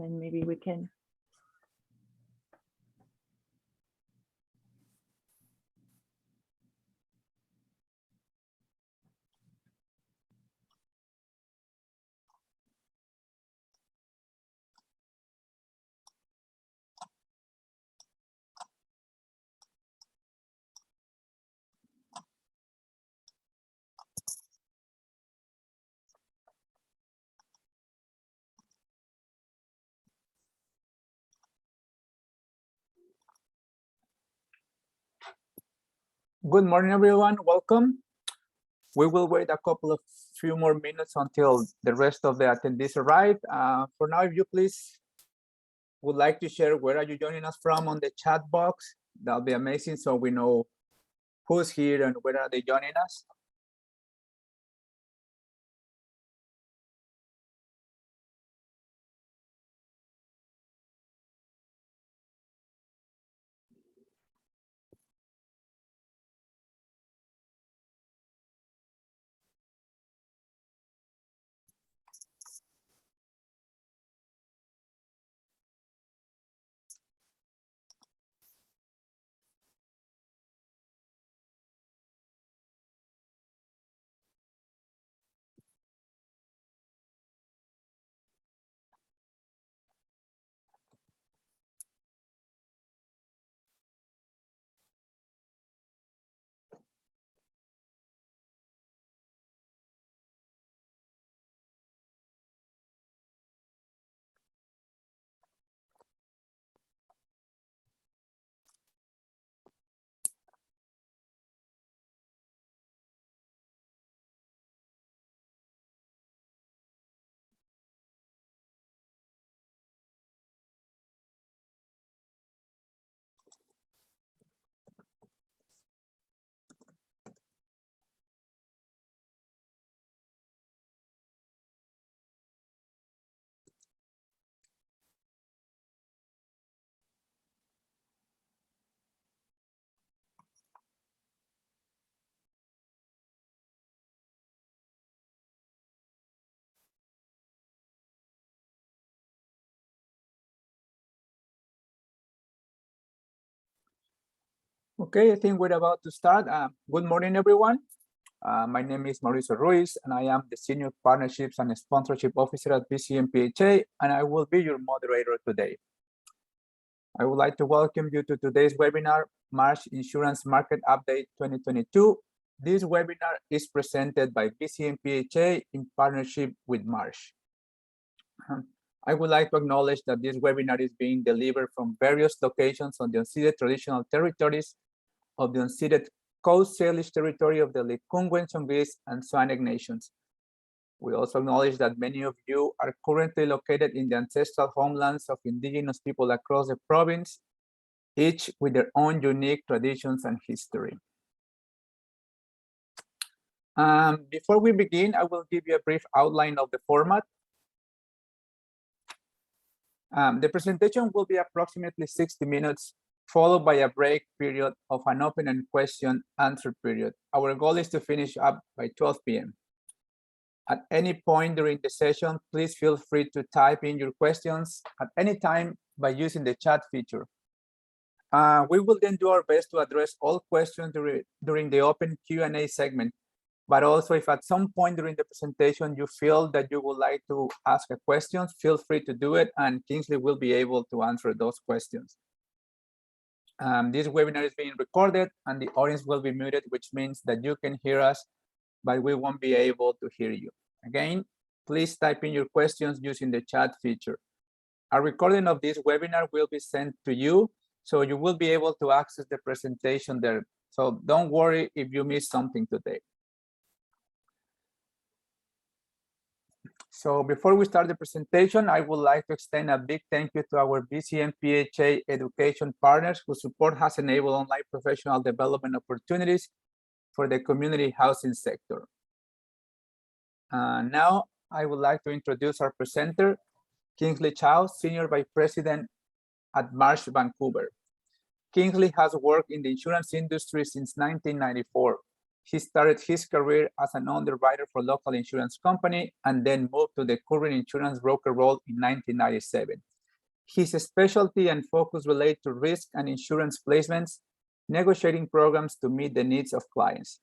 and maybe we can. Good morning, everyone. Welcome. We will wait a few more minutes until the rest of the attendees arrive. For now, if you please would like to share where are you joining us from on the chat box, that'll be amazing, so we know who's here and where are they joining us. Okay, I think we're about to start. Good morning, everyone. My name is Mauricio Ruiz, and I am the Senior Partnerships and Sponsorship Officer at BCMPHA, and I will be your moderator today. I would like to welcome you to today's webinar, MARSH Insurance Market Update 2022. This webinar is presented by BCMPHA in partnership with MARSH. I would like to acknowledge that this webinar is being delivered from various locations on the unceded traditional territories of the unceded Coast Salish territory of the Lekwungen, Chongis, and Swanek nations. We also acknowledge that many of you are currently located in the ancestral homelands of indigenous people across the province, each with their own unique traditions and history. Before we begin, I will give you a brief outline of the format. The presentation will be approximately 60 minutes, followed by a break period of an open and question answer period. Our goal is to finish up by 12 p.m. At any point during the session, please feel free to type in your questions at any time by using the chat feature. We will then do our best to address all questions during the open Q&A segment. But also, if at some point during the presentation you feel that you would like to ask a question, feel free to do it, and Kingsley will be able to answer those questions. This webinar is being recorded and the audience will be muted, which means that you can hear us, but we won't be able to hear you. Again, please type in your questions using the chat feature. A recording of this webinar will be sent to you, so you will be able to access the presentation there. So don't worry if you miss something today. So before we start the presentation, I would like to extend a big thank you to our BCMPHA education partners whose support has enabled online professional development opportunities for the community housing sector. Now, I would like to introduce our presenter, Kingsley Chow, Senior Vice President at MARSH Vancouver. Kingsley has worked in the insurance industry since 1994. He started his career as an underwriter for a local insurance company and then moved to the current insurance broker role in 1997. His specialty and focus relate to risk and insurance placements, negotiating programs to meet the needs of clients.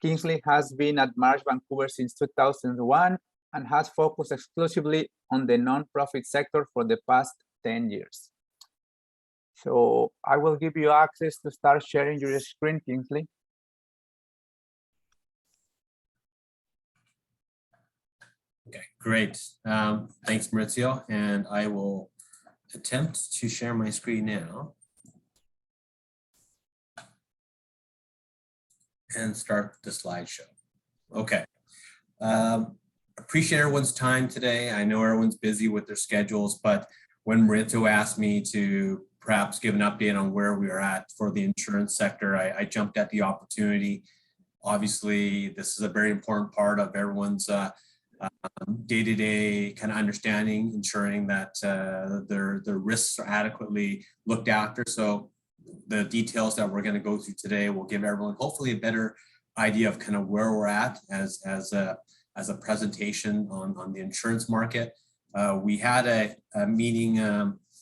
Kingsley has been at MARSH Vancouver since 2001 and has focused exclusively on the nonprofit sector for the past 10 years. So I will give you access to start sharing your screen, Kingsley. Okay, great. Thanks, Maurizio. And I will attempt to share my screen now and start the slideshow. Okay. Appreciate everyone's time today. I know everyone's busy with their schedules, but when Maurizio asked me to perhaps give an update on where we are at for the insurance sector, I jumped at the opportunity. Obviously, this is a very important part of everyone's day-to-day kind of understanding, ensuring that their risks are adequately looked after. So the details that we're going to go through today will give everyone hopefully a better idea of kind of where we're at as a presentation on the insurance market. We had a meeting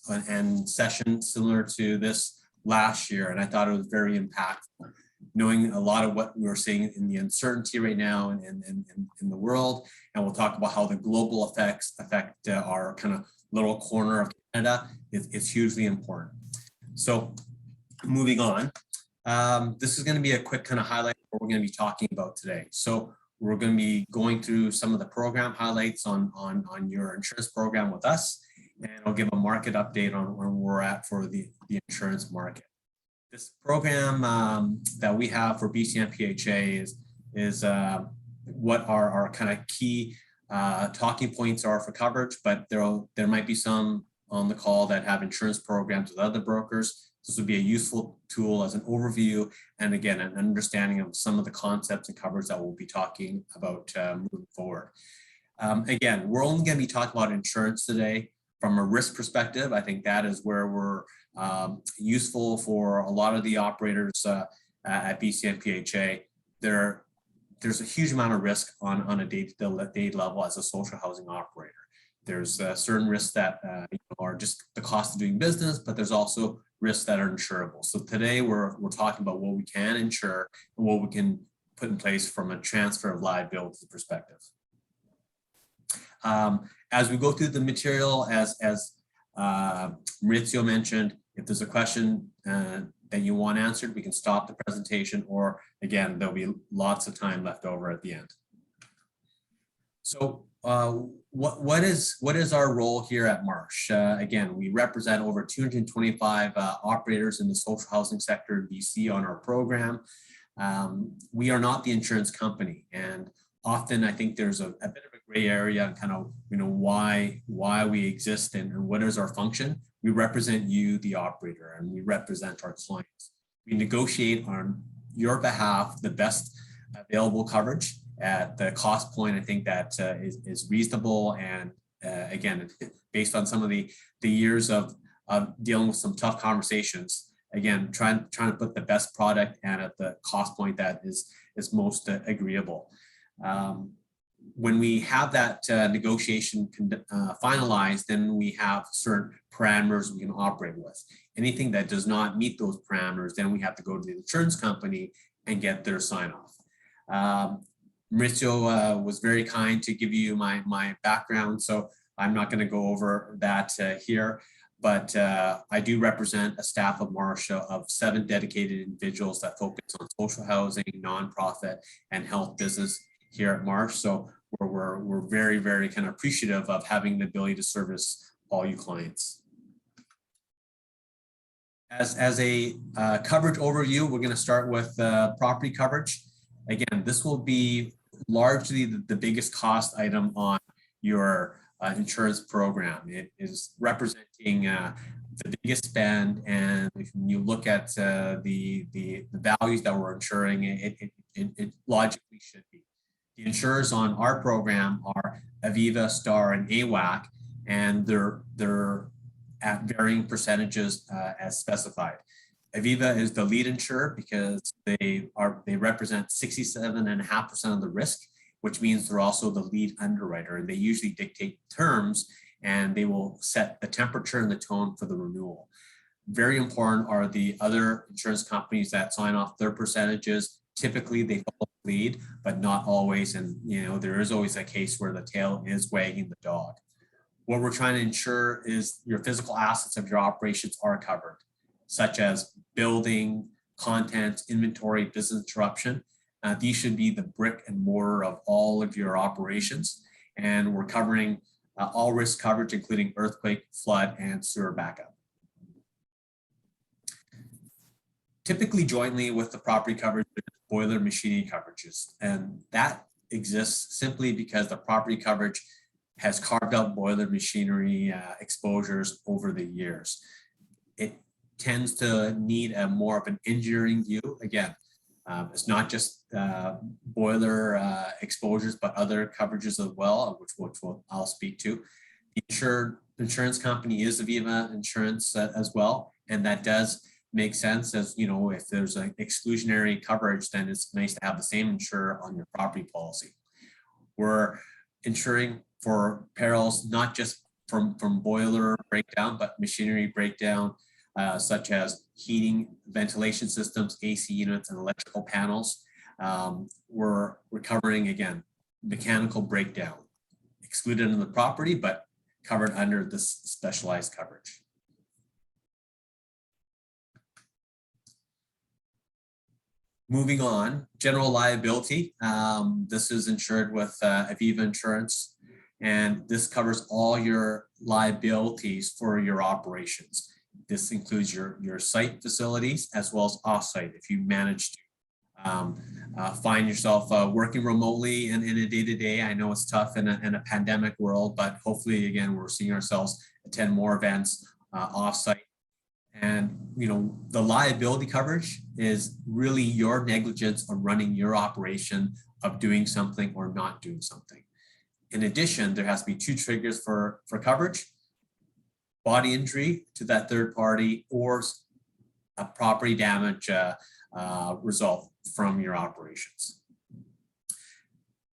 and session similar to this last year, and I thought it was very impactful, knowing a lot of what we're seeing in the uncertainty right now in the world. And we'll talk about how the global effects affect our kind of little corner of Canada. It's hugely important. So moving on, this is going to be a quick kind of highlight of what we're going to be talking about today. So we're going to be going through some of the program highlights on your insurance program with us, and I'll give a market update on where we're at for the insurance market. This program that we have for BCMPHA is what our kind of key talking points are for coverage, but there might be some on the call that have insurance programs with other brokers. This would be a useful tool as an overview, and again, an understanding of some of the concepts and coverage that we'll be talking about moving forward. Again, we're only going to be talking about insurance today from a risk perspective. I think that is where we're useful for a lot of the operators at BCMPHA. There's a huge amount of risk on a day-to-day level as a social housing operator. There's certain risks that are just the cost of doing business, but there's also risks that are insurable. So today we're talking about what we can insure and what we can put in place from a transfer of liability perspective. As we go through the material, as Maurizio mentioned, if there's a question that you want answered, we can stop the presentation, or again, there'll be lots of time left over at the end. So what is our role here at MARSH? Again, we represent over 225 operators in the social housing sector in BC on our program. We are not the insurance company, and often I think there's a bit of a gray area on kind of why we exist and what is our function. We represent you, the operator, and we represent our clients. We negotiate on your behalf the best available coverage at the cost point. I think that is reasonable, and again, based on some of the years of dealing with some tough conversations, again, trying to put the best product and at the cost point that is most agreeable. When we have that negotiation finalized, then we have certain parameters we can operate with. Anything that does not meet those parameters, then we have to go to the insurance company and get their sign off. Maurizio was very kind to give you my background, so I'm not going to go over that here, but I do represent a staff of MARSH of 7 dedicated individuals that focus on social housing, nonprofit, and health business here at MARSH. So we're very, very kind of appreciative of having the ability to service all you clients. As a coverage overview, we're going to start with property coverage. Again, this will be largely the biggest cost item on your insurance program. It is representing the biggest spend, and if you look at the values that we're insuring, it logically should be. The insurers on our program are Aviva, Star, and AWAC, and they're at varying percentages as specified. Aviva is the lead insurer because they represent 67.5% of the risk, which means they're also the lead underwriter, and they usually dictate terms and they will set the temperature and the tone for the renewal. Very important are the other insurance companies that sign off their percentages. Typically they follow the lead, but not always. And there is always a case where the tail is wagging the dog. What we're trying to ensure is your physical assets of your operations are covered, such as building, content, inventory, business interruption. These should be the brick and mortar of all of your operations. And we're covering all risk coverage, including earthquake, flood, and sewer backup. Typically jointly with the property coverage, boiler machinery coverages. And that exists simply because the property coverage has carved out boiler machinery exposures over the years. It tends to need a more of an engineering view. Again, it's not just boiler exposures, but other coverages as well, which I'll speak to. The insurance company is Aviva Insurance as well, and that does make sense. As if there's an exclusionary coverage, then it's nice to have the same insurer on your property policy. We're insuring for perils not just from boiler breakdown, but machinery breakdown, such as heating, ventilation systems, AC units, and electrical panels. We're covering, again, mechanical breakdown, excluded in the property, but covered under this specialized coverage. Moving on, general liability. This is insured with Aviva Insurance, and this covers all your liabilities for your operations. This includes your site facilities as well as off-site. If you manage to find yourself working remotely in a day-to-day, I know it's tough in a pandemic world, but hopefully, again, we're seeing ourselves attend more events off-site. And the liability coverage is really your negligence of running your operation, of doing something or not doing something. In addition, there has to be two triggers for coverage: body injury to that third party or a property damage result from your operations.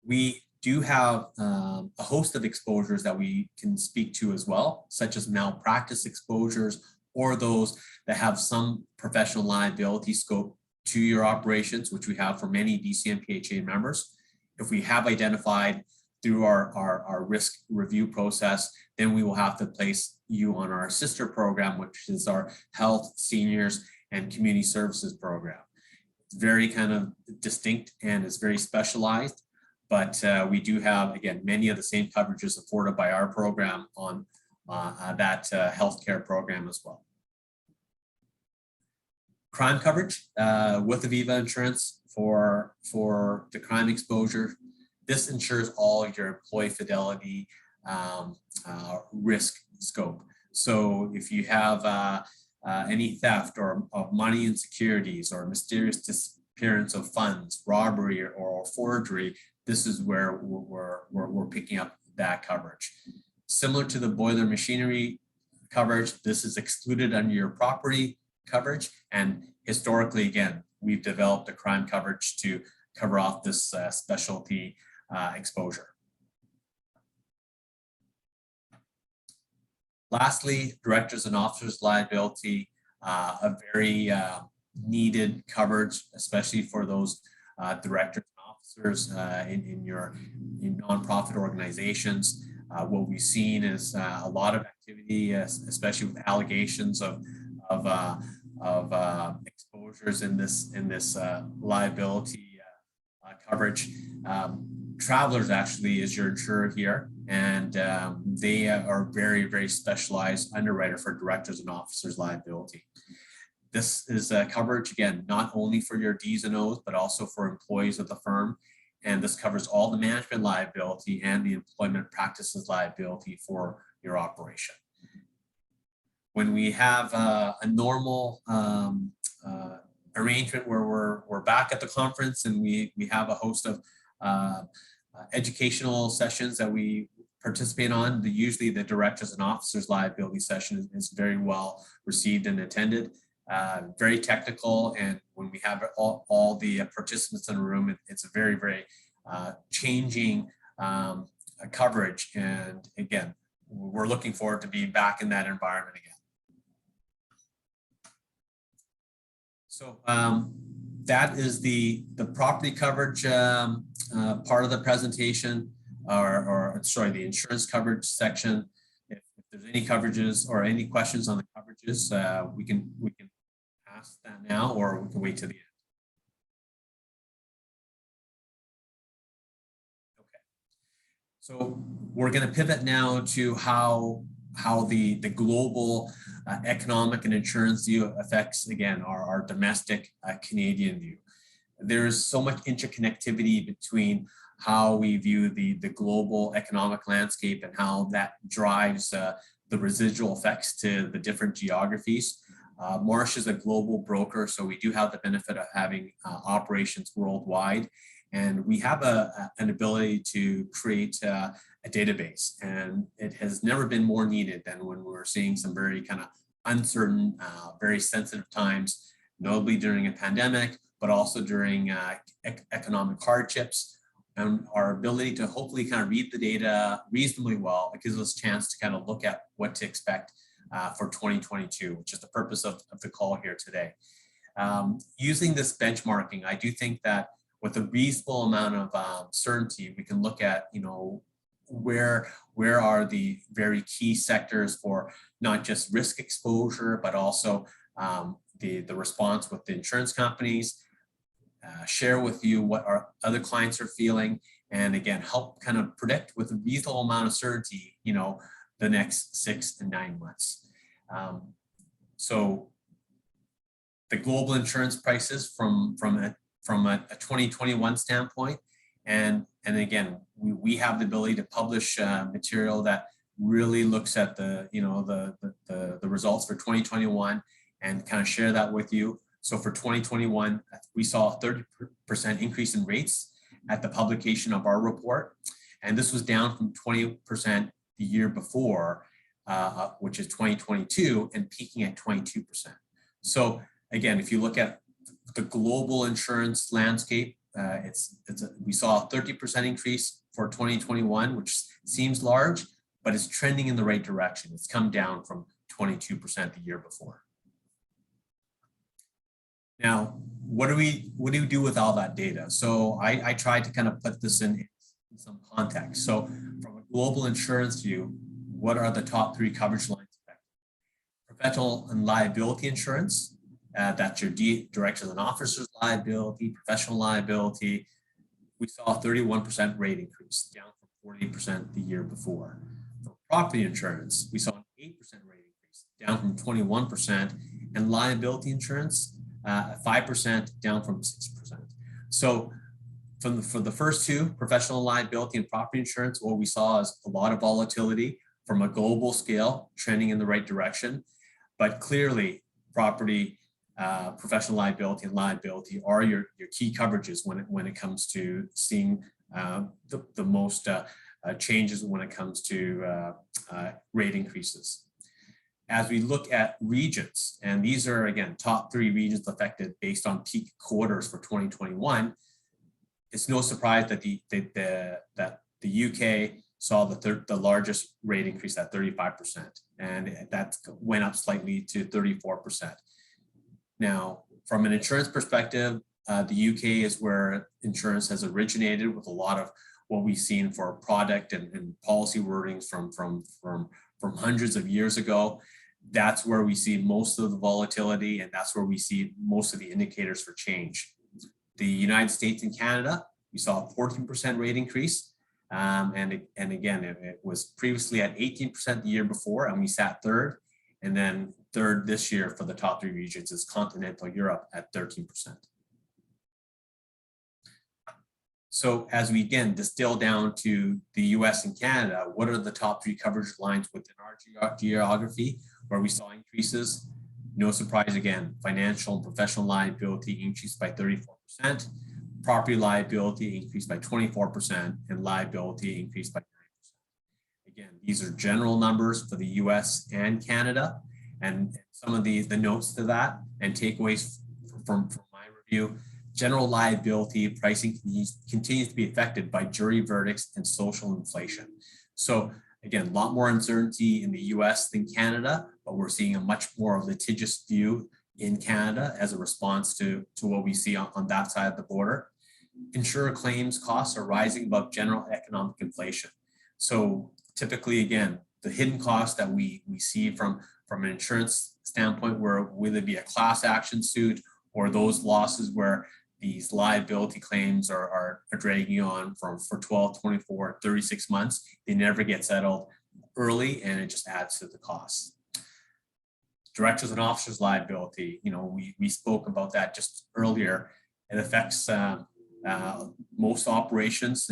We do have a host of exposures that we can speak to as well, such as malpractice exposures, or those that have some professional liability scope to your operations, which we have for many DCMPHA members. If we have identified through our risk review process, then we will have to place you on our sister program, which is our health, seniors, and community services program. It's very kind of distinct and it's very specialized, but we do have, again, many of the same coverages afforded by our program on that healthcare program as well. Crime coverage with Aviva Insurance for the crime exposure. This ensures all your employee fidelity risk scope. So if you have any theft or of money and securities or mysterious disappearance of funds, robbery or forgery, this is where we're picking up that coverage. Similar to the boiler machinery coverage, this is excluded under your property coverage. And historically, again, we've developed a crime coverage to cover off this specialty exposure. Lastly, directors and officers liability, a very needed coverage, especially for those directors and officers in nonprofit organizations. What we've seen is a lot of activity, especially with allegations of exposures in this liability coverage. Travelers actually is your insurer here, and they are very, very specialized underwriter for directors and officers liability. This is coverage, again, not only for your Ds and Os, but also for employees of the firm. And this covers all the management liability and the employment practices liability for your operation. When we have a normal arrangement where we're back at the conference and we have a host of educational sessions that we participate on, usually the directors and officers liability session is very well received and attended. very technical. And when we have all the participants in the room, it's a very, very changing coverage. And again, we're looking forward to being back in that environment again. So that is the property coverage part of the presentation, or sorry, the insurance coverage section. If there's any coverages or any questions on the coverages, we can ask that now, or we can wait to the end. Okay. So we're going to pivot now to how the global economic and insurance view affects, again, our domestic Canadian view. There's so much interconnectivity between how we view the global economic landscape and how that drives the residual effects to the different geographies. Marsh is a global broker, so we do have the benefit of having operations worldwide. And we have an ability to create a database, and it has never been more needed than when we're seeing some very kind of uncertain, very sensitive times, notably during a pandemic, but also during economic hardships. And our ability to hopefully kind of read the data reasonably well, it gives us a chance to kind of look at what to expect for 2022, which is the purpose of the call here today. Using this benchmarking, I do think that with a reasonable amount of certainty, we can look at, where are the very key sectors for not just risk exposure, but also the response with the insurance companies, share with you what our other clients are feeling, and again, help kind of predict with a reasonable amount of certainty, the next 6 to 9 months. So the global insurance prices from a 2021 standpoint, and again, we have the ability to publish material that really looks at the results for 2021 and kind of share that with you. So for 2021, we saw a 30% increase in rates at the publication of our report, and this was down from 20% the year before, which is 2022, and peaking at 22%. So again, if you look at the global insurance landscape, we saw a 30% increase for 2021, which seems large, but it's trending in the right direction. It's come down from 22% the year before. Now, what do we do with all that data? So I tried to kind of put this in some context. So from a global insurance view, what are the top 3 coverage lines? Professional and liability insurance, that's your directors and officers liability, professional liability. We saw a 31% rate increase, down from 40% the year before. For property insurance, we saw an 8% rate increase, down from 21%, and liability insurance, 5%, down from 6%. So for the first two, professional liability and property insurance, what we saw is a lot of volatility from a global scale, trending in the right direction. But clearly, property, professional liability, and liability are your key coverages when it comes to seeing the most changes when it comes to rate increases. As we look at regions, and these are, again, top 3 regions affected based on peak quarters for 2021, it's no surprise that the UK saw the largest rate increase at 35%, and that went up slightly to 34%. Now, from an insurance perspective, the UK is where insurance has originated, with a lot of what we've seen for product and policy wordings from hundreds of years ago. That's where we see most of the volatility, and that's where we see most of the indicators for change. The United States and Canada, we saw a 14% rate increase. And again, it was previously at 18% the year before, and we sat third. And then third this year for the top 3 regions is continental Europe at 13%. So as we again distill down to the US and Canada, what are the top 3 coverage lines within our geography where we saw increases? No surprise again, financial and professional liability increased by 34%, property liability increased by 24%, and liability increased by 9%. Again, these are general numbers for the US and Canada. And some of the notes to that and takeaways from my review: general liability pricing continues to be affected by jury verdicts and social inflation. So again, a lot more uncertainty in the US than Canada, but we're seeing a much more litigious view in Canada as a response to what we see on that side of the border. Insurer claims costs are rising above general economic inflation. So typically, again, the hidden costs that we see from an insurance standpoint, where whether it be a class action suit or those losses where these liability claims are dragging on for 12, 24, 36 months, they never get settled early, and it just adds to the costs. Directors and officers liability, we spoke about that just earlier. It affects most operations,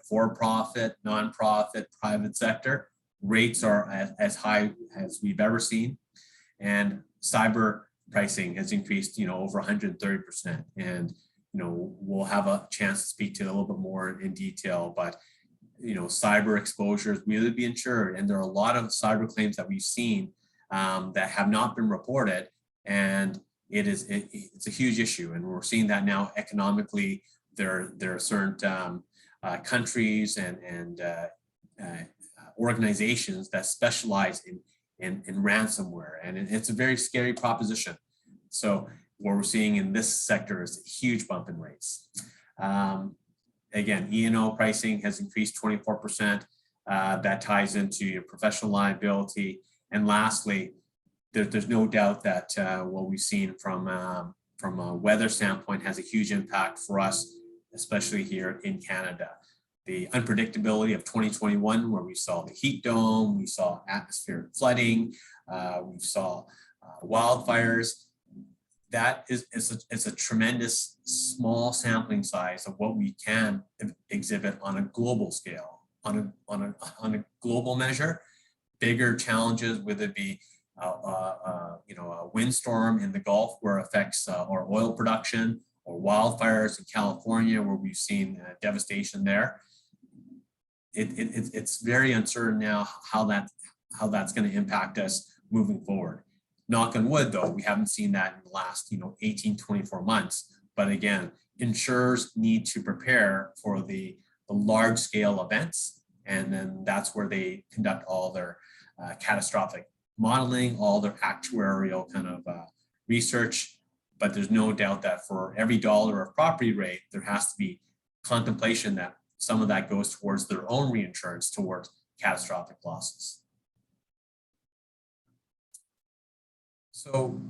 for-profit, non-profit, private sector. Rates are as high as we've ever seen. And cyber pricing has increased, over 130%. And, we'll have a chance to speak to it a little bit more in detail, but, cyber exposures will be insured. And there are a lot of cyber claims that we've seen that have not been reported. And it's a huge issue. And we're seeing that now economically. There are certain countries and organizations that specialize in ransomware, and it's a very scary proposition. So what we're seeing in this sector is a huge bump in rates. Again, E&O pricing has increased 24%. That ties into your professional liability. And lastly, there's no doubt that what we've seen from a weather standpoint has a huge impact for us, especially here in Canada. The unpredictability of 2021, where we saw the heat dome, we saw atmospheric flooding, we saw wildfires. That is a tremendous small sampling size of what we can exhibit on a global scale. On a global measure, bigger challenges, whether it be a windstorm in the Gulf where it affects our oil production, or wildfires in California where we've seen devastation there. It's very uncertain now how that's going to impact us moving forward. Knock on wood, though, we haven't seen that in the last 18, 24 months. But again, insurers need to prepare for the large scale events, and then that's where they conduct all their catastrophic modeling, all their actuarial kind of research. But there's no doubt that for every dollar of property rate, there has to be contemplation that some of that goes towards their own reinsurance towards catastrophic losses. So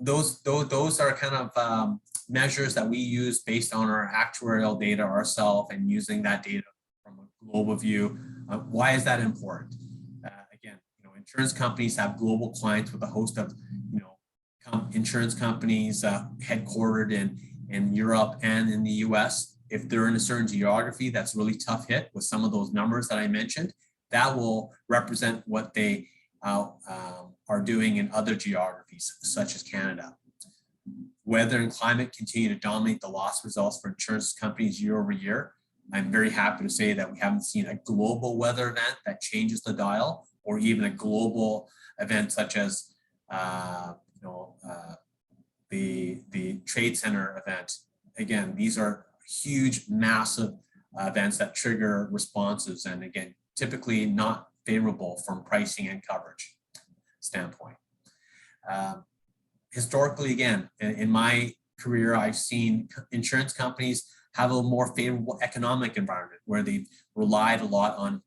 those are kind of measures that we use based on our actuarial data ourselves, and using that data from a global view. Why is that important? Again, insurance companies have global clients with a host of insurance companies headquartered in Europe and in the US. If they're in a certain geography that's really tough hit with some of those numbers that I mentioned, that will represent what they are doing in other geographies, such as Canada. Weather and climate continue to dominate the loss results for insurance companies year over year. I'm very happy to say that we haven't seen a global weather event that changes the dial, or even a global event such as the Trade Center event. Again, these are huge, massive events that trigger responses, and again, typically not favorable from pricing and coverage standpoint. Historically, again, in my career, I've seen insurance companies have a more favorable economic environment where they've relied a lot on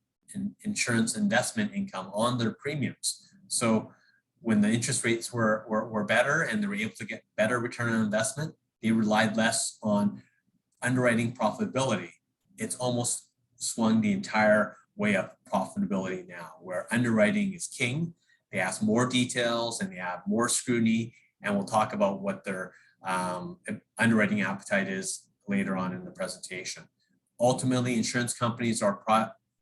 insurance investment income on their premiums. So when the interest rates were better and they were able to get better return on investment, they relied less on underwriting profitability. It's almost swung the entire way of profitability now, where underwriting is king. They ask more details and they have more scrutiny, and we'll talk about what their underwriting appetite is later on in the presentation. Ultimately, insurance companies are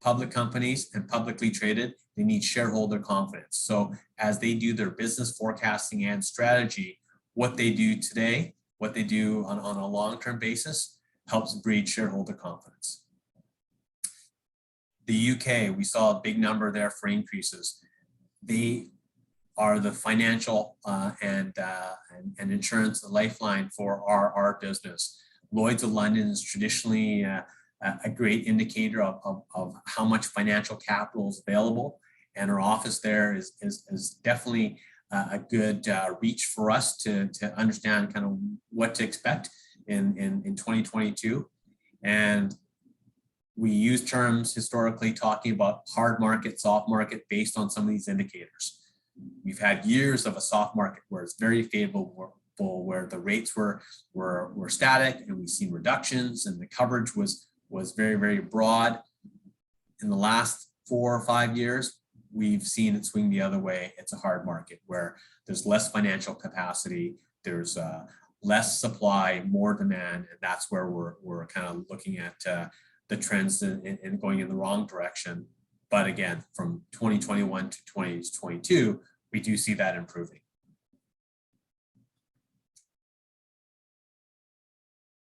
public companies and publicly traded. They need shareholder confidence. So as they do their business forecasting and strategy, what they do today, what they do on a long-term basis, helps breed shareholder confidence. The UK, we saw a big number there for increases. they are the financial and insurance lifeline for our business. Lloyd's of London is traditionally a great indicator of how much financial capital is available, and our office there is definitely a good reach for us to understand kind of what to expect in 2022. And we use terms historically talking about hard market, soft market based on some of these indicators. We've had years of a soft market where it's very favorable, where the rates were static, and we've seen reductions, and the coverage was very, very broad. In the last 4 or 5 years, we've seen it swing the other way. It's a hard market where there's less financial capacity, there's less supply, more demand, and that's where we're kind of looking at the trends and going in the wrong direction. But again, from 2021 to 2022, we do see that improving.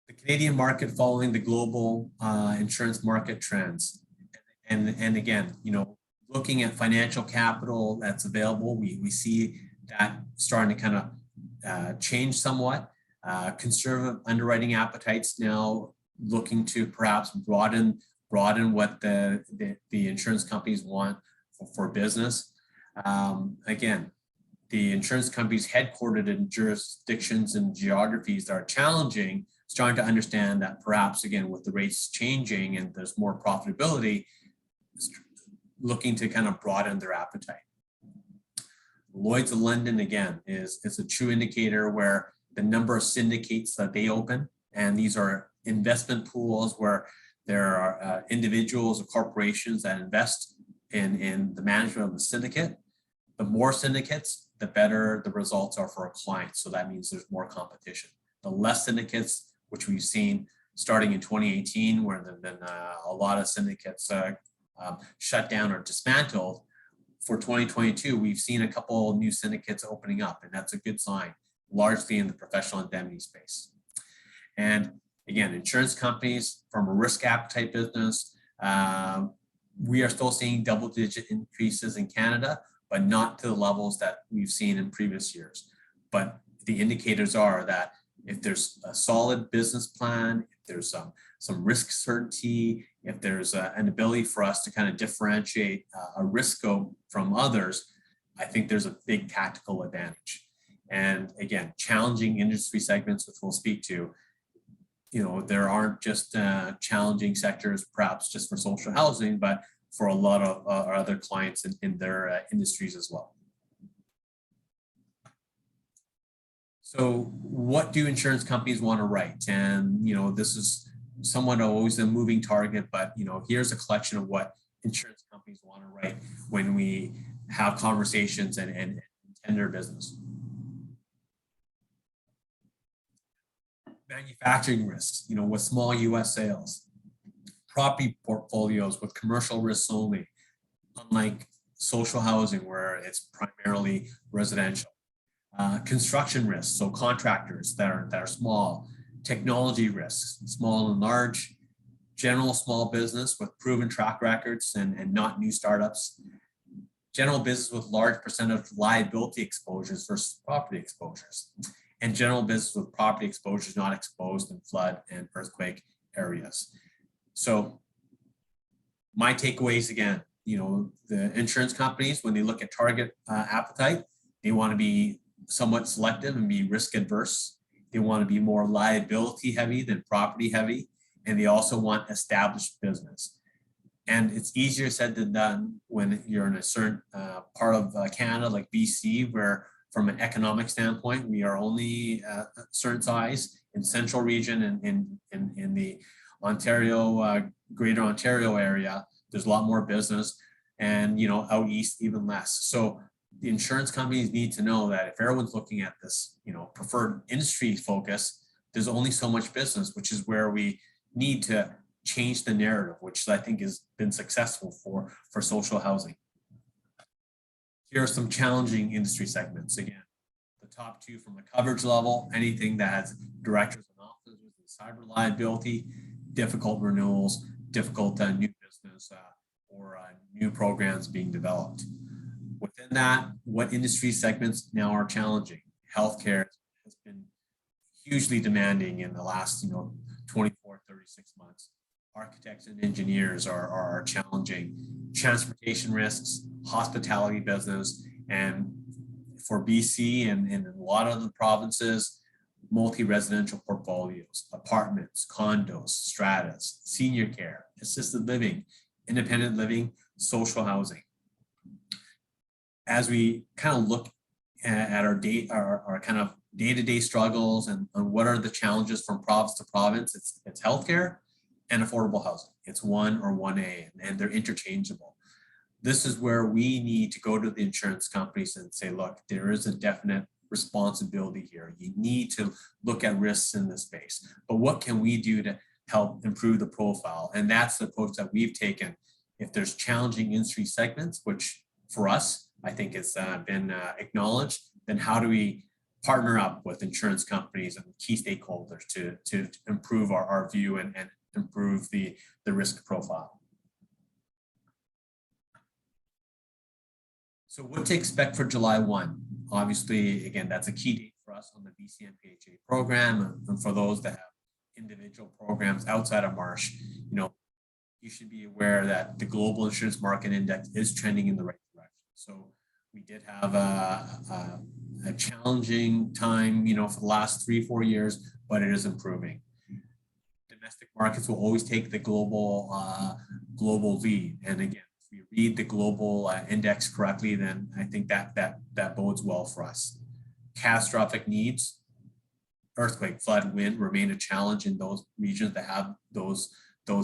The Canadian market following the global insurance market trends. And again, you know, looking at financial capital that's available, we see that starting to kind of change somewhat. Conservative underwriting appetites now looking to perhaps broaden what the insurance companies want for business. Again, the insurance companies headquartered in jurisdictions and geographies that are challenging, starting to understand that perhaps, again, with the rates changing and there's more profitability, looking to kind of broaden their appetite. Lloyd's of London, again, is a true indicator where the number of syndicates that they open, and these are investment pools where there are individuals or corporations that invest in the management of the syndicate. The more syndicates, the better the results are for our clients. So that means there's more competition. The less syndicates, which we've seen starting in 2018, where there have been a lot of syndicates shut down or dismantled. For 2022, we've seen a couple new syndicates opening up, and that's a good sign, largely in the professional indemnity space. And again, insurance companies from a risk appetite business, we are still seeing double-digit increases in Canada, but not to the levels that we've seen in previous years. But the indicators are that if there's a solid business plan, if there's some risk certainty, if there's an ability for us to kind of differentiate a risk scope from others, I think there's a big tactical advantage. And again, challenging industry segments, which we'll speak to, you know, there aren't just challenging sectors, perhaps just for social housing, but for a lot of our other clients in their industries as well. So what do insurance companies want to write? And, you know, this is somewhat always a moving target, but, you know, here's a collection of what insurance companies want to write when we have conversations and tender business. Manufacturing risks, you know, with small US sales, property portfolios with commercial risks only, unlike social housing where it's primarily residential. Construction risks, so contractors that are small, technology risks, small and large, general small business with proven track records and not new startups, general business with large percentage of liability exposures versus property exposures, and general business with property exposures not exposed in flood and earthquake areas. So my takeaways again, you know, the insurance companies, when they look at target appetite, they want to be somewhat selective and be risk adverse. They want to be more liability heavy than property heavy. And they also want established business. And it's easier said than done when you're in a certain part of Canada, like BC, where from an economic standpoint, we are only a certain size. In central region and in the Ontario, greater Ontario area, there's a lot more business, and, you know, out east even less. So the insurance companies need to know that if everyone's looking at this, you know, preferred industry focus, there's only so much business, which is where we need to change the narrative, which I think has been successful for social housing. Here are some challenging industry segments. Again, the top two from the coverage level, anything that has directors and officers with cyber liability, difficult renewals, difficult new business or new programs being developed. Within that, what industry segments now are challenging? Healthcare has been hugely demanding in the last 24, 36 months. Architects and engineers are challenging. Transportation risks, hospitality business, and for BC and in a lot of the provinces, multi-residential portfolios, apartments, condos, stratas, senior care, assisted living, independent living, social housing. As we kind of look at our kind of day-to-day struggles and what are the challenges from province to province, it's healthcare and affordable housing. It's 1 or 1A, and they're interchangeable. This is where we need to go to the insurance companies and say, look, there is a definite responsibility here. You need to look at risks in this space, but what can we do to help improve the profile? And that's the approach that we've taken. If there's challenging industry segments, which for us, I think it's been acknowledged, then how do we partner up with insurance companies and key stakeholders to improve our view and improve the risk profile? So what to expect for July 1? Obviously, again, that's a key date for us on the BCMPHA program. And for those that have individual programs outside of MARSH, you should be aware that the global insurance market index is trending in the right direction. So we did have a challenging time, for the last 3-4 years, but it is improving. Domestic markets will always take the global lead. And again, if we read the global index correctly, then I think that bodes well for us. Catastrophic needs, earthquake, flood, wind remain a challenge in those regions that have those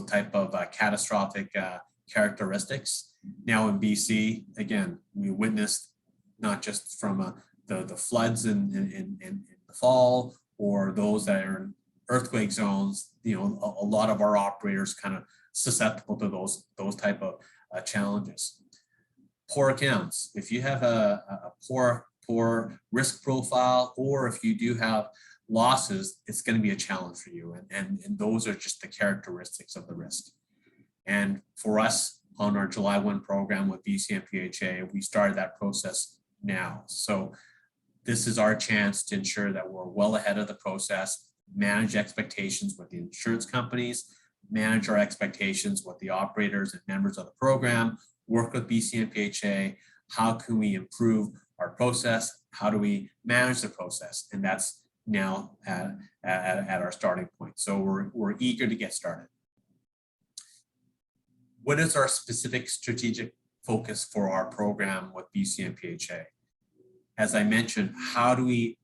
type of catastrophic characteristics. Now in BC, again, we witnessed not just from the floods in the fall or those that are in earthquake zones, a lot of our operators kind of susceptible to those type of challenges. Poor accounts. If you have a poor risk profile, or if you do have losses, it's going to be a challenge for you. And those are just the characteristics of the risk. And for us on our July 1 program with BCMPHA, we started that process now. So this is our chance to ensure that we're well ahead of the process, manage expectations with the insurance companies, manage our expectations with the operators and members of the program, work with BCMPHA. How can we improve our process? How do we manage the process? And that's now at our starting point. So we're eager to get started. What is our specific strategic focus for our program with BCMPHA? As I mentioned, how do we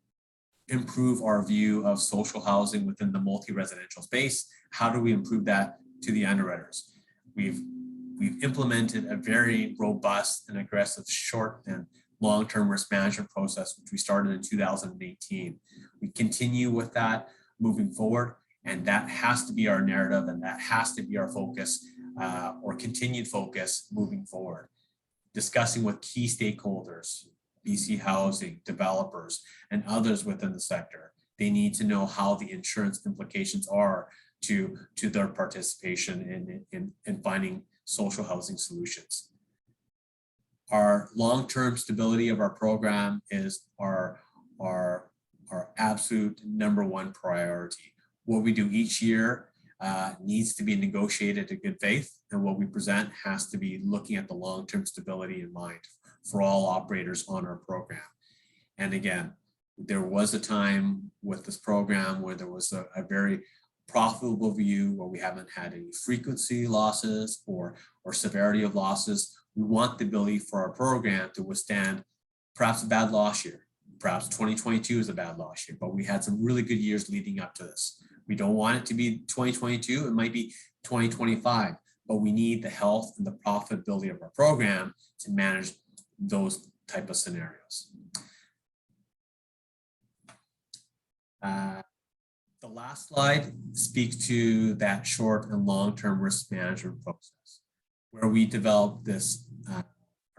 improve our view of social housing within the multi-residential space? How do we improve that to the underwriters? We've implemented a very robust and aggressive short and long-term risk management process, which we started in 2018. We continue with that moving forward, and that has to be our narrative, and that has to be our focus or continued focus moving forward. Discussing with key stakeholders, BC Housing, developers, and others within the sector. They need to know how the insurance implications are to their participation in finding social housing solutions. Our long-term stability of our program is our absolute #1 priority. What we do each year needs to be negotiated in good faith, and what we present has to be looking at the long-term stability in mind for all operators on our program. And again, there was a time with this program where there was a very profitable view where we haven't had any frequency losses or severity of losses. We want the ability for our program to withstand perhaps a bad loss year. Perhaps 2022 is a bad loss year, but we had some really good years leading up to this. We don't want it to be 2022, it might be 2025, but we need the health and the profitability of our program to manage those type of scenarios. The last slide speaks to that short and long-term risk management process, where we develop this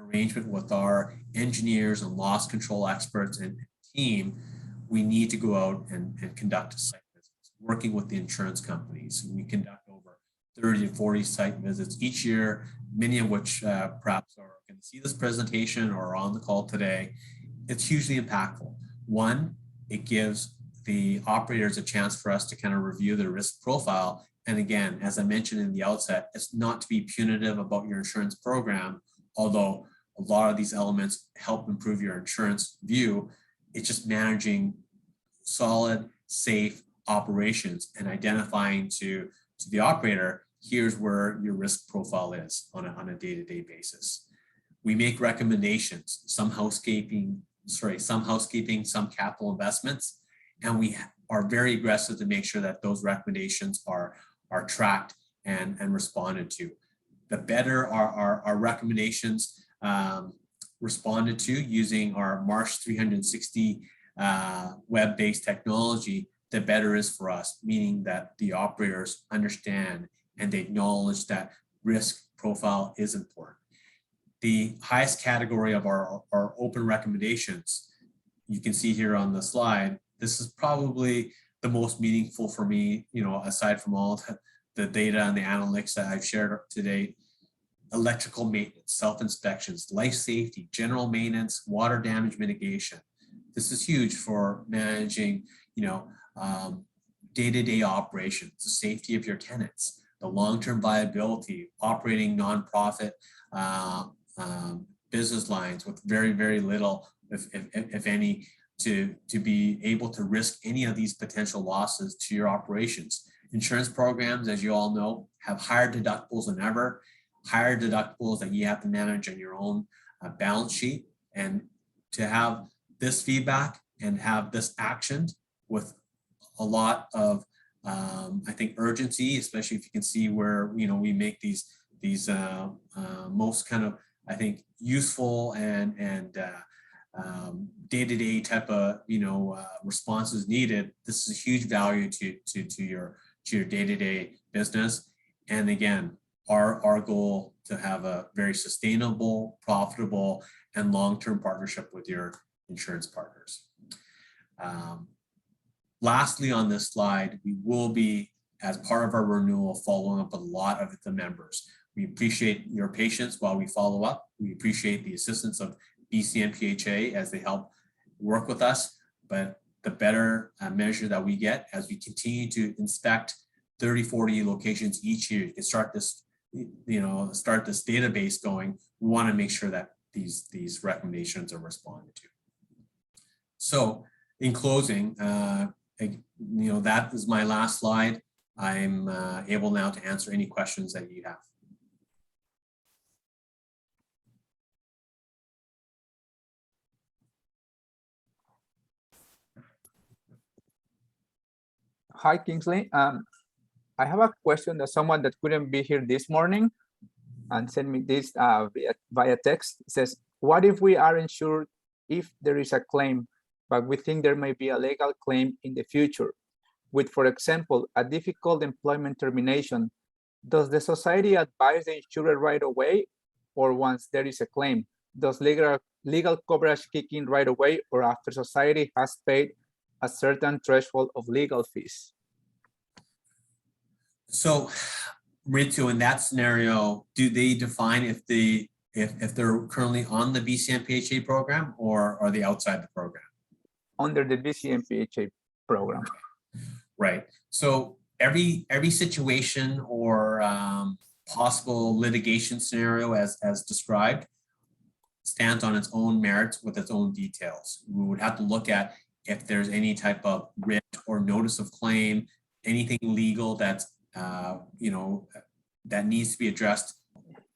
arrangement with our engineers and loss control experts and team. We need to go out and conduct a site visits, working with the insurance companies. We conduct over 30 to 40 site visits each year, many of which perhaps are going to see this presentation or on the call today. It's hugely impactful. One, it gives the operators a chance for us to kind of review their risk profile. And again, as I mentioned in the outset, it's not to be punitive about your insurance program, although a lot of these elements help improve your insurance view. It's just managing solid, safe operations and identifying to the operator, here's where your risk profile is on a day-to-day basis. We make recommendations, some housekeeping, some capital investments, and we are very aggressive to make sure that those recommendations are tracked and responded to. The better our recommendations responded to using our MARSH 360 web-based technology, the better is for us, meaning that the operators understand and they acknowledge that risk profile is important. The highest category of our open recommendations, you can see here on the slide, this is probably the most meaningful for me, aside from all the data and the analytics that I've shared today. Electrical maintenance, self-inspections, life safety, general maintenance, water damage mitigation. This is huge for managing, day-to-day operations, the safety of your tenants, the long-term viability, operating nonprofit business lines with very, very little, if any, to be able to risk any of these potential losses to your operations. Insurance programs, as you all know, have higher deductibles than ever, higher deductibles that you have to manage on your own balance sheet. And to have this feedback and have this actioned with a lot of, I think, urgency, especially if you can see where, we make these most kind of, I think, useful and day-to-day type of, responses needed. This is a huge value to your day-to-day business. And again, our goal to have a very sustainable, profitable, and long-term partnership with your insurance partners. Lastly, on this slide, we will be, as part of our renewal, following up with a lot of the members. We appreciate your patience while we follow up. We appreciate the assistance of BCMPHA as they help work with us, but the better measure that we get as we continue to inspect 30, 40 locations each year, you can start this, start this database going. We want to make sure that these recommendations are responded to. So in closing, that is my last slide. I'm able now to answer any questions that you have. Hi, Kingsley. I have a question that someone that couldn't be here this morning and sent me this via text. It says, what if we are insured if there is a claim, but we think there may be a legal claim in the future with, for example, a difficult employment termination? Does the society advise the insurer right away, or once there is a claim? Does legal coverage kick in right away, or after society has paid a certain threshold of legal fees? So, Maurizio, in that scenario, do they define if they're currently on the BCMPHA program, or are they outside the program? Under the BCMPHA program. Right. So every situation or possible litigation scenario as described stands on its own merits with its own details. We would have to look at if there's any type of writ or notice of claim, anything legal that's that needs to be addressed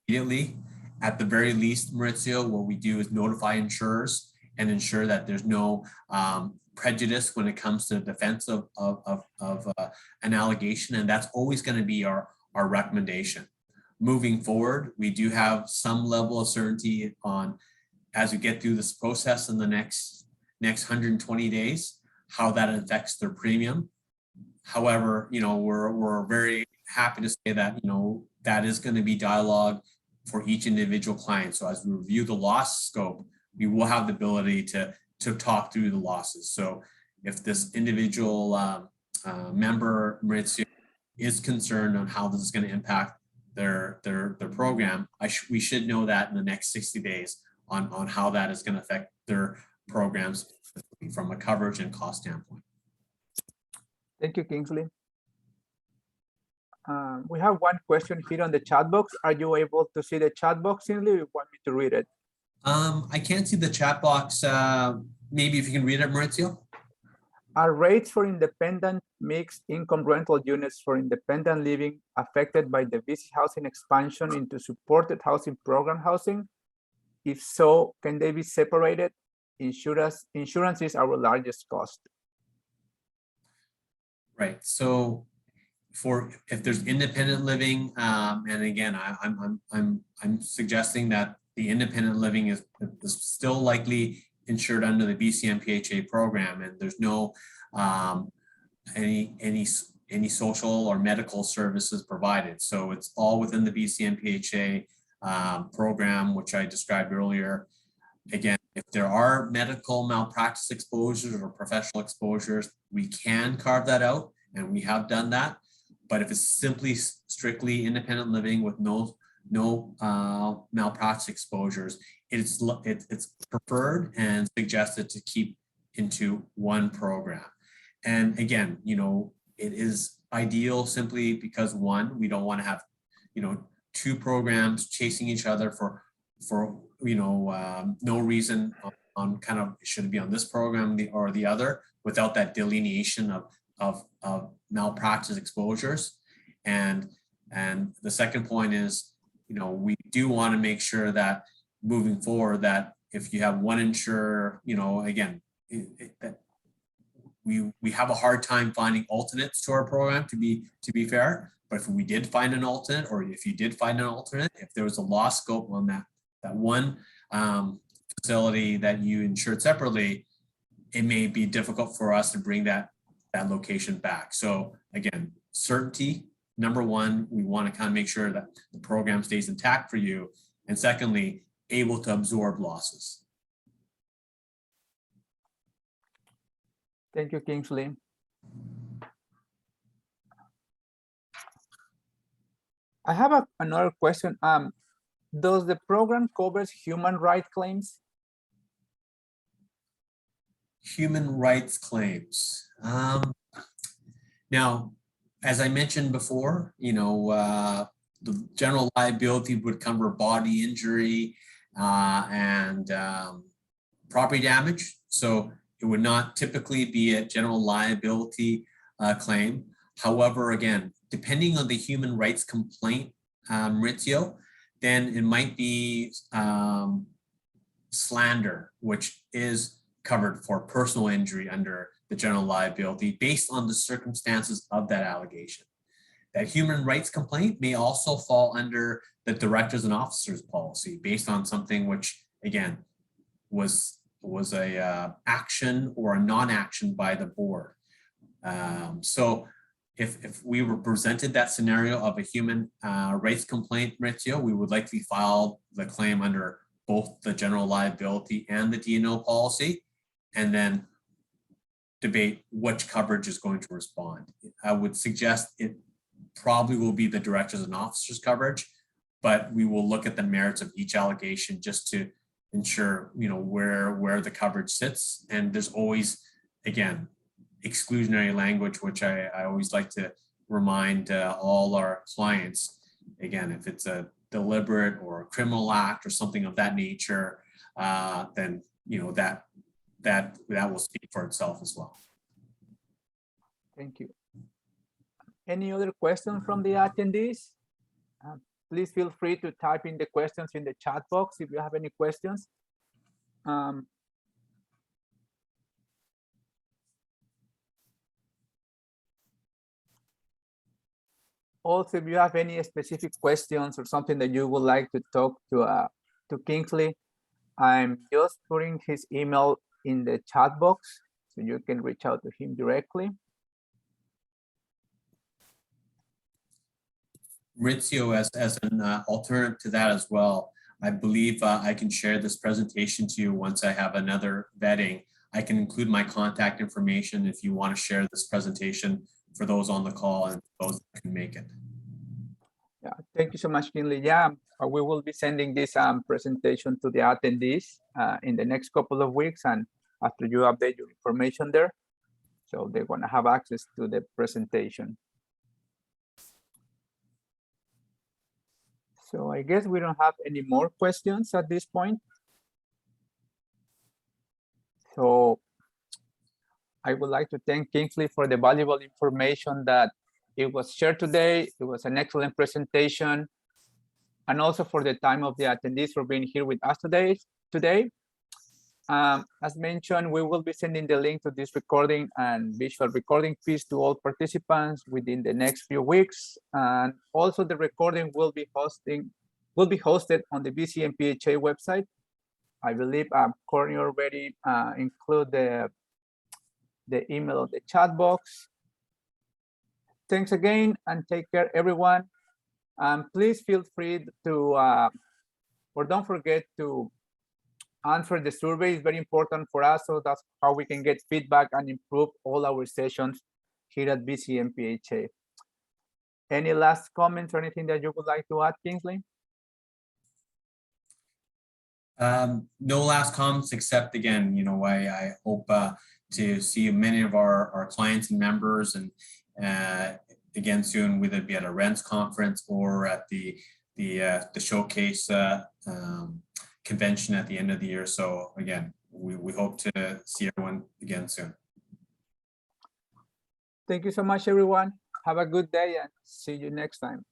immediately. At the very least, Maurizio, what we do is notify insurers and ensure that there's no prejudice when it comes to the defense of an allegation, and that's always going to be our recommendation. Moving forward, we do have some level of certainty on, as we get through this process in the next 120 days, how that affects their premium. However, we're very happy to say that that is going to be dialogue for each individual client. So as we review the loss scope, we will have the ability to talk through the losses. So if this individual member, Maurizio, is concerned on how this is going to impact their program, we should know that in the next 60 days on how that is going to affect their programs from a coverage and cost standpoint. Thank you, Kingsley. We have one question here on the chat box. Are you able to see the chat box, Kingsley? You want me to read it? I can't see the chat box. Maybe if you can read it, Maurizio. Are rates for independent mixed income rental units for independent living affected by the BC housing expansion into supported housing program housing? If so, can they be separated? Insurance is our largest cost. Right. So if there's independent living, and again, I'm suggesting that the independent living is still likely insured under the BCMPHA program, and there's no any social or medical services provided. So it's all within the BCMPHA program, which I described earlier. Again, if there are medical malpractice exposures or professional exposures, we can carve that out, and we have done that. But if it's simply strictly independent living with no malpractice exposures, it's preferred and suggested to keep into one program. And again, it is ideal simply because one, we don't want to have, two programs chasing each other for no reason on kind of should it be on this program or the other without that delineation of malpractice exposures. And the second point is, we do want to make sure that moving forward, that if you have one insurer, again, that we have a hard time finding alternates to our program, to be fair. But if we did find an alternate, or if you did find an alternate, if there was a loss scope on that one facility that you insured separately, it may be difficult for us to bring that location back. So again, certainty, number one, we want to kind of make sure that the program stays intact for you. And secondly, able to absorb losses. Thank you, Kingsley. I have another question. Does the program covers human rights claims? Human rights claims. Now, as I mentioned before, the general liability would cover body injury and property damage. So it would not typically be a general liability claim. However, again, depending on the human rights complaint, Maurizio, then it might be slander, which is covered for personal injury under the general liability based on the circumstances of that allegation. That human rights complaint may also fall under the directors and officers policy based on something which, again, was a action or a non-action by the board. So if we were presented that scenario of a human rights complaint, Maurizio, we would likely file the claim under both the general liability and the D&O policy, and then debate which coverage is going to respond. I would suggest it probably will be the directors and officers coverage, but we will look at the merits of each allegation just to ensure, where the coverage sits. And there's always, again, exclusionary language, which I always like to remind all our clients. Again, if it's a deliberate or a criminal act or something of that nature, then that will speak for itself as well. Thank you. Any other questions from the attendees? Please feel free to type in the questions in the chat box if you have any questions. Also, if you have any specific questions or something that you would like to talk to Kingsley, I'm just putting his email in the chat box so you can reach out to him directly. Maurizio, as an alternative to that as well, I believe I can share this presentation to you once I have another vetting. I can include my contact information if you want to share this presentation for those on the call and those that can make it. Yeah, thank you so much, Kinley. Yeah, we will be sending this presentation to the attendees in the next couple of weeks, and after you update your information there, so they're going to have access to the presentation. So I guess we don't have any more questions at this point. So I would like to thank Kingsley for the valuable information that it was shared today. It was an excellent presentation, and also for the time of the attendees for being here with us today. As mentioned, we will be sending the link to this recording and visual recording piece to all participants within the next few weeks. And also the recording will be hosted on the BCMPHA website. I believe Courtney already include the email of the chat box. Thanks again, and take care, everyone. Please feel free to, or don't forget to answer the survey. It's very important for us, so that's how we can get feedback and improve all our sessions here at BCMPHA. Any last comments or anything that you would like to add, Kingsley? No last comments, except again, I hope to see many of our clients and members, and again soon, whether it be at a RENTS conference or at the showcase convention at the end of the year. So again, we hope to see everyone again soon. Thank you so much, everyone. Have a good day and see you next time.